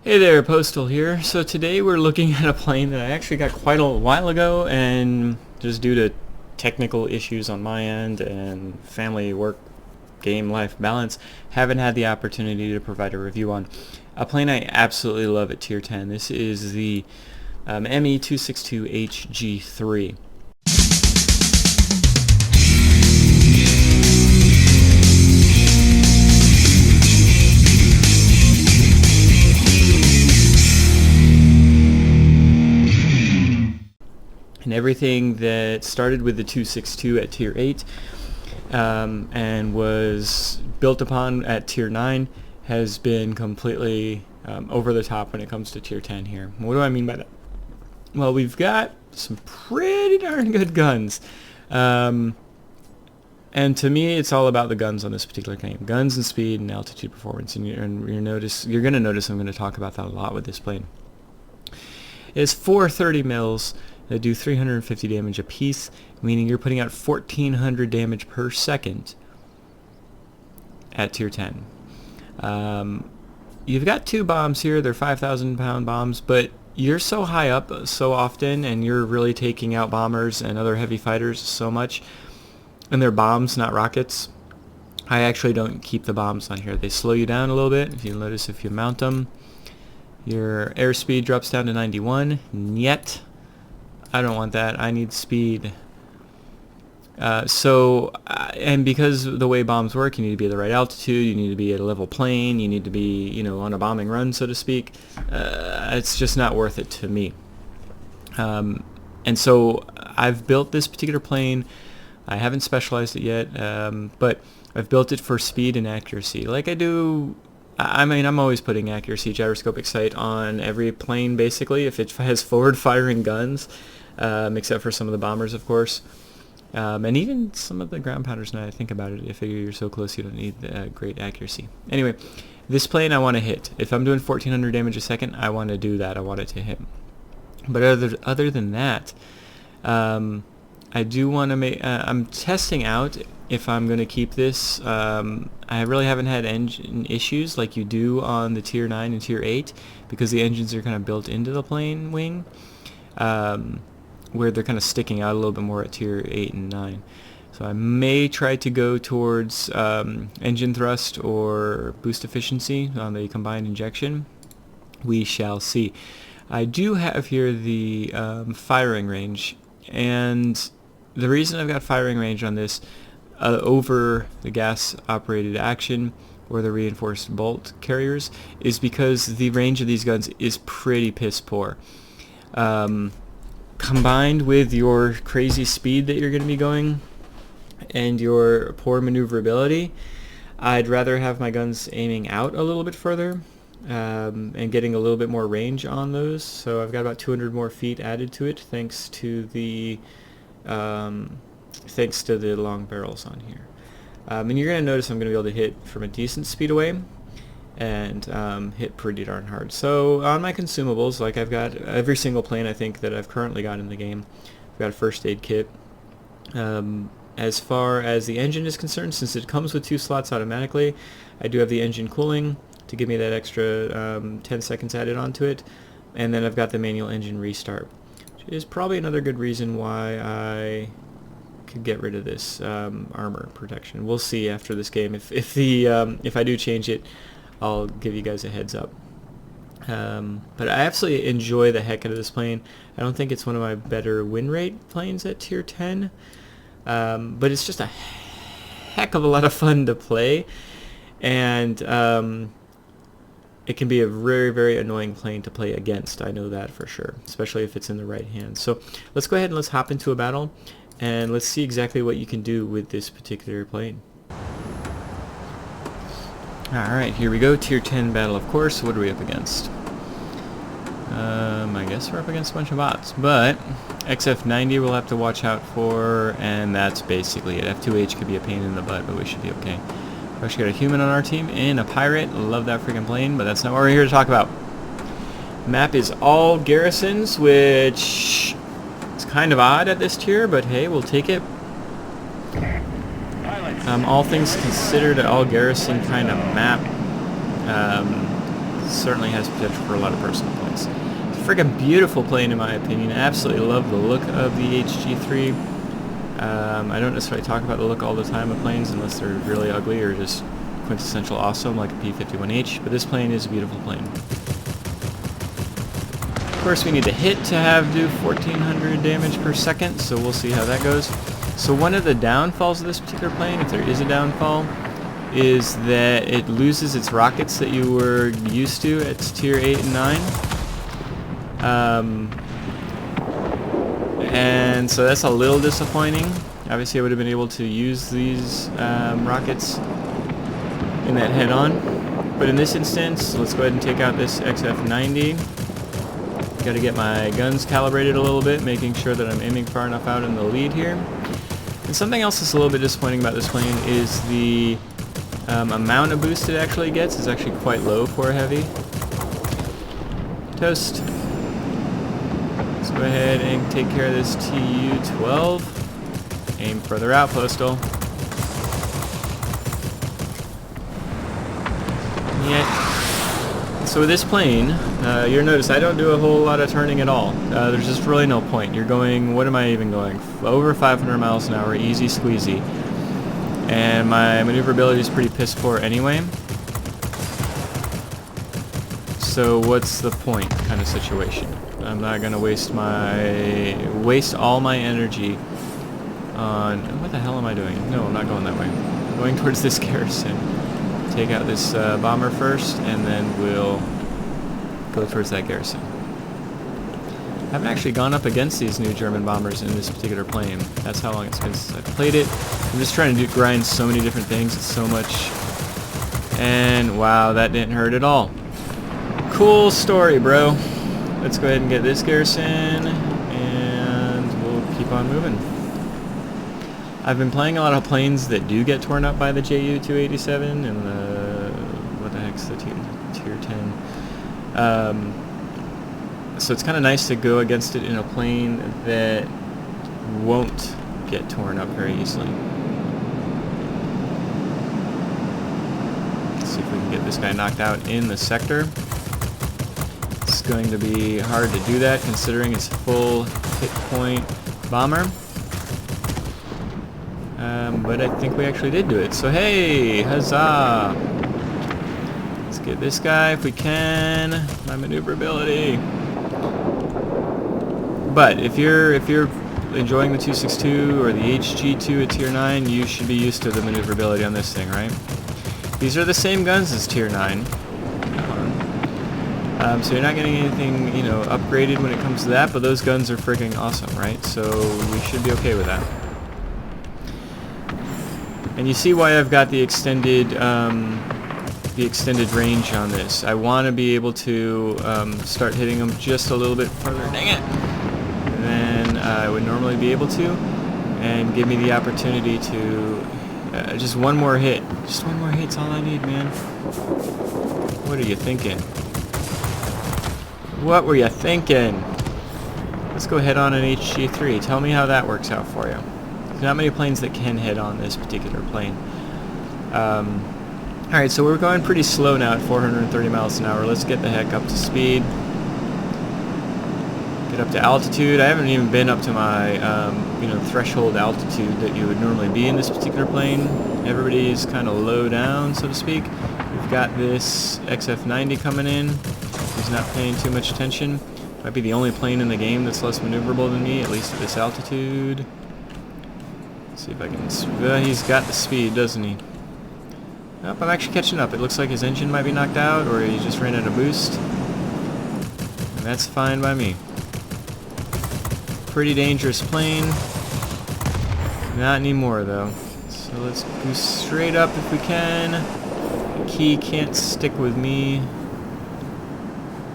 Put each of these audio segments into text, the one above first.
Hey there, Postal here. So today we're looking at a plane that I actually got quite a while ago, and just due to technical issues on my end and family, work, game, life balance, haven't had the opportunity to provide a review on. A plane I absolutely love at Tier 10. This is the ME262HG3. And everything that started with the 262 at Tier 8 and was built upon at Tier 9 has been completely over the top when it comes to Tier 10 here. What do I mean by that? Well, we've got some pretty darn good guns. And to me, it's all about the guns on this particular game. Guns and speed and altitude performance. And you're going to notice I'm going to talk about that a lot with this plane. It's 430 mils that do 350 damage a piece, meaning you're putting out 1,400 damage per second at Tier 10. You've got two bombs here. They're 5,000-pound bombs, but you're so high up so often, and you're really taking out bombers and other heavy fighters so much. And they're bombs, not rockets. I actually don't keep the bombs on here. They slow you down a little bit. If you notice, if you mount them, your airspeed drops down to 91. Yet, I don't want that. I need speed. And because the way bombs work, you need to be at the right altitude, you need to be at a level plane, you need to be, on a bombing run, so to speak. It's just not worth it to me. And so I've built this particular plane. I haven't specialized it yet, but I've built it for speed and accuracy. Like I do, I'm always putting accuracy gyroscopic sight on every plane, basically, if it has forward-firing guns. Except for some of the bombers, of course. And even some of the ground pounders, now I think about it, I figure you're so close you don't need great accuracy. Anyway, this plane I want to hit. If I'm doing 1,400 damage a second, I want to do that. I want it to hit. But other than that, I do want to make... I'm testing out if I'm going to keep this. I really haven't had engine issues like you do on the Tier 9 and Tier 8 because the engines are kind of built into the plane wing. Where they're kind of sticking out a little bit more at Tier 8 and 9. So I may try to go towards engine thrust or boost efficiency on the combined injection. We shall see. I do have here the firing range, and the reason I've got firing range on this over the gas-operated action or the reinforced bolt carriers is because the range of these guns is pretty piss poor. Combined with your crazy speed that you're going to be going and your poor maneuverability, I'd rather have my guns aiming out a little bit further and getting a little bit more range on those. So I've got about 200 more feet added to it thanks to the long barrels on here. And you're going to notice I'm going to be able to hit from a decent speed away and hit pretty darn hard. So on my consumables, like I've got every single plane I think that I've currently got in the game, I've got a first aid kit. As far as the engine is concerned, since it comes with 2 slots automatically, I do have the engine cooling to give me that extra 10 seconds added onto it, and then I've got the manual engine restart, which is probably another good reason why I could get rid of this armor protection. We'll see after this game if I do change it. I'll give you guys a heads up. But I absolutely enjoy the heck out of this plane. I don't think it's one of my better win rate planes at Tier 10, but it's just a heck of a lot of fun to play, and it can be a very, very annoying plane to play against. I know that for sure, especially if it's in the right hands. So let's go ahead and let's hop into a battle, and let's see exactly what you can do with this particular plane. Alright, here we go. Tier 10 battle, of course. What are we up against? I guess we're up against a bunch of bots, but XF90 we'll have to watch out for, and that's basically it. F2H could be a pain in the butt, but we should be okay. We actually got a human on our team and a pirate. Love that freaking plane, but that's not what we're here to talk about. Map is all garrisons, which is kind of odd at this tier, but hey, we'll take it. All things considered, an all garrison kind of map. certainly has potential for a lot of personal points. It's a freaking beautiful plane in my opinion. I absolutely love the look of the HG3. I don't necessarily talk about the look all the time of planes unless they're really ugly or just quintessential awesome like a P-51H, but this plane is a beautiful plane. Of course we need to hit to have do 1400 damage per second, so we'll see how that goes. So one of the downfalls of this particular plane, if there is a downfall, is that it loses its rockets that you were used to at tier 8 and 9. And so that's a little disappointing. Obviously I would have been able to use these rockets in that head-on. But in this instance, let's go ahead and take out this XF90. Got to get my guns calibrated a little bit, making sure that I'm aiming far enough out in the lead here. And something else that's a little bit disappointing about this plane is the amount of boost it actually gets is actually quite low for a heavy. Toast. Let's go ahead and take care of this TU-12. Aim further out, Postal. Yeah. So with this plane, you'll notice I don't do a whole lot of turning at all. There's just really no point. You're going, what am I even going? Over 500 miles an hour, easy squeezy. And my maneuverability is pretty piss poor anyway. So what's the point kind of situation? I'm not gonna waste all my energy on, what the hell am I doing? No, I'm not going that way. I'm going towards this garrison. Take out this bomber first, and then we'll go towards that garrison. I haven't actually gone up against these new German bombers in this particular plane. That's how long it's been since I've played it. I'm just trying to grind so many different things. It's so much. And wow, that didn't hurt at all. Cool story, bro. Let's go ahead and get this garrison, and we'll keep on moving. I've been playing a lot of planes that do get torn up by the JU-287 and the, what the heck's the tier 10. So it's kind of nice to go against it in a plane that won't get torn up very easily. Let's see if we can get this guy knocked out in the sector. It's going to be hard to do that considering it's a full hit point bomber. But I think we actually did do it. So hey, huzzah! Let's get this guy if we can. My maneuverability. But if you're enjoying the 262 or the HG2 at tier 9, you should be used to the maneuverability on this thing, right? These are the same guns as tier 9. So you're not getting anything, you know, upgraded when it comes to that, but those guns are freaking awesome, right? So we should be okay with that. And you see why I've got the extended range on this. I want to be able to start hitting them just a little bit further, dang it, than I would normally be able to, and give me the opportunity to just one more hit. Just one more hit's all I need, man. What are you thinking? What were you thinking? Let's go head on an HG3. Tell me how that works out for you. There's not many planes that can head on this particular plane. Alright, so we're going pretty slow now at 430 miles an hour. Let's get the heck up to speed. Get up to altitude. I haven't even been up to my threshold altitude that you would normally be in this particular plane. Everybody's kind of low down, so to speak. We've got this XF90 coming in. He's not paying too much attention. Might be the only plane in the game that's less maneuverable than me, at least at this altitude. Let's see if I can... he's got the speed, doesn't he? Nope, I'm actually catching up. It looks like his engine might be knocked out, or he just ran out of boost. And that's fine by me. Pretty dangerous plane. Not anymore, though. So let's go straight up if we can. The key can't stick with me.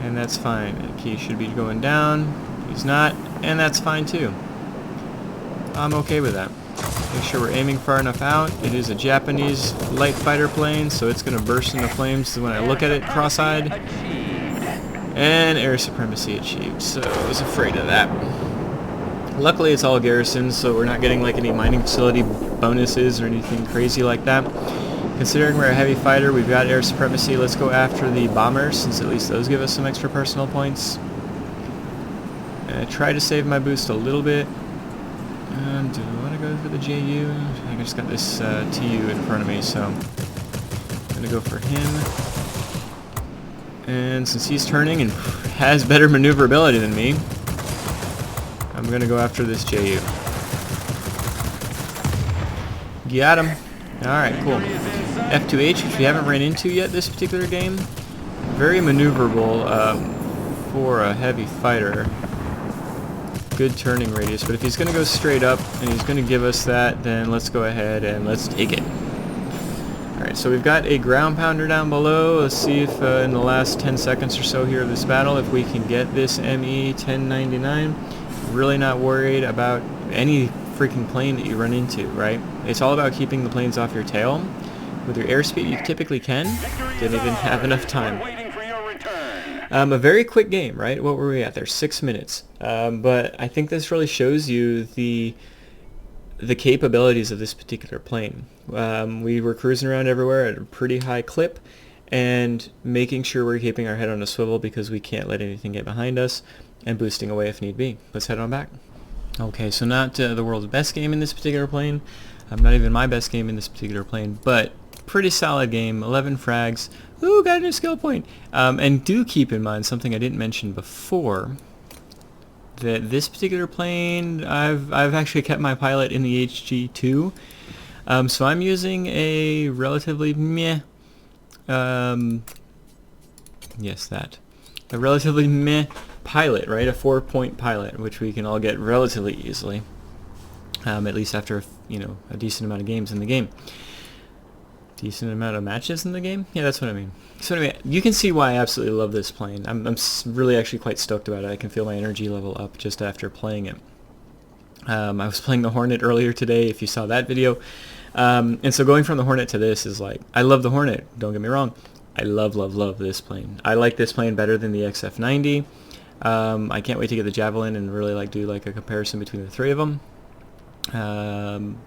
And that's fine. The key should be going down. He's not, and that's fine too. I'm okay with that. Make sure we're aiming far enough out. It is a Japanese light fighter plane, so it's going to burst into flames when I look at it cross-eyed. And air supremacy achieved, so I was afraid of that. Luckily it's all garrisons, so we're not getting like any mining facility bonuses or anything crazy like that. Considering we're a heavy fighter, we've got air supremacy. Let's go after the bombers, since at least those give us some extra personal points. Try to save my boost a little bit. Do I want to go for the JU? I think I just got this TU in front of me, so I'm going to go for him. And since he's turning and has better maneuverability than me, I'm going to go after this JU. Got him. Alright, cool. F2H, which we haven't ran into yet this particular game. Very maneuverable for a heavy fighter. Good turning radius, but if he's going to go straight up and he's going to give us that, then let's go ahead and let's take it. Alright, so we've got a ground pounder down below. Let's see if in the last 10 seconds or so here of this battle, if we can get this ME 1099. Really not worried about any freaking plane that you run into, right? It's all about keeping the planes off your tail. With your airspeed, you typically can. Didn't even have enough time. A very quick game, right? What were we at there? 6 minutes. But I think this really shows you the capabilities of this particular plane. We were cruising around everywhere at a pretty high clip and making sure we're keeping our head on a swivel because we can't let anything get behind us, and boosting away if need be. Let's head on back. Okay, so not the world's best game in this particular plane. Not even my best game in this particular plane, but pretty solid game. 11 frags. Ooh, got a new skill point. And do keep in mind something I didn't mention before, that this particular plane, I've actually kept my pilot in the HG2. So I'm using a relatively meh, yes, that. A relatively meh pilot, right? A 4-point pilot, which we can all get relatively easily. At least after, a decent amount of games in the game. Decent amount of matches in the game? Yeah, that's what I mean. So anyway, you can see why I absolutely love this plane. I'm really actually quite stoked about it. I can feel my energy level up just after playing it. I was playing the Hornet earlier today, if you saw that video. And so going from the Hornet to this is like, I love the Hornet, don't get me wrong. I love, love, love this plane. I like this plane better than the XF90. I can't wait to get the Javelin and really do a comparison between the three of them.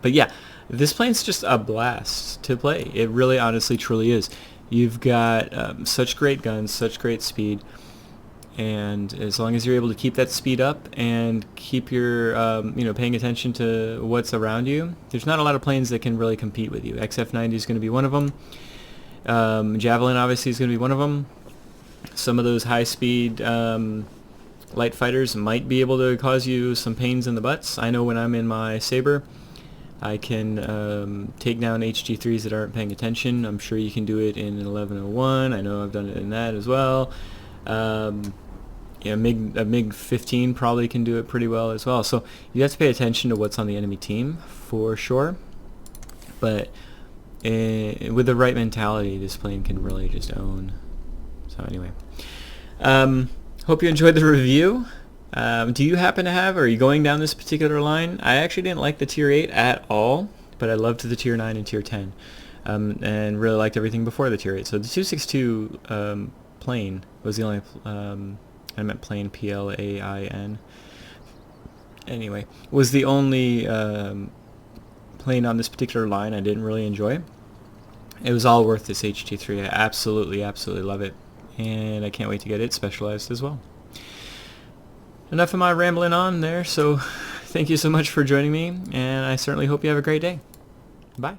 But yeah, this plane's just a blast to play. It really, honestly, truly is. You've got such great guns, such great speed, and as long as you're able to keep that speed up and keep your, paying attention to what's around you, there's not a lot of planes that can really compete with you. XF90 is going to be one of them. Javelin obviously is going to be one of them. Some of those high-speed light fighters might be able to cause you some pains in the butts. I know when I'm in my Sabre, I can take down HG3s that aren't paying attention. I'm sure you can do it in an 1101. I know I've done it in that as well. A MiG-15 probably can do it pretty well as well. So you have to pay attention to what's on the enemy team for sure. But with the right mentality, this plane can really just own. So anyway, hope you enjoyed the review. Do you happen to have, or are you going down this particular line? I actually didn't like the Tier 8 at all, but I loved the Tier 9 and Tier 10, and really liked everything before the Tier 8. So the 262 plane was the only, I meant plane, P-L-A-I-N, anyway, was the only plane on this particular line I didn't really enjoy. It was all worth this HT3. I absolutely, absolutely love it, and I can't wait to get it specialized as well. Enough of my rambling on there, so thank you so much for joining me, and I certainly hope you have a great day. Bye.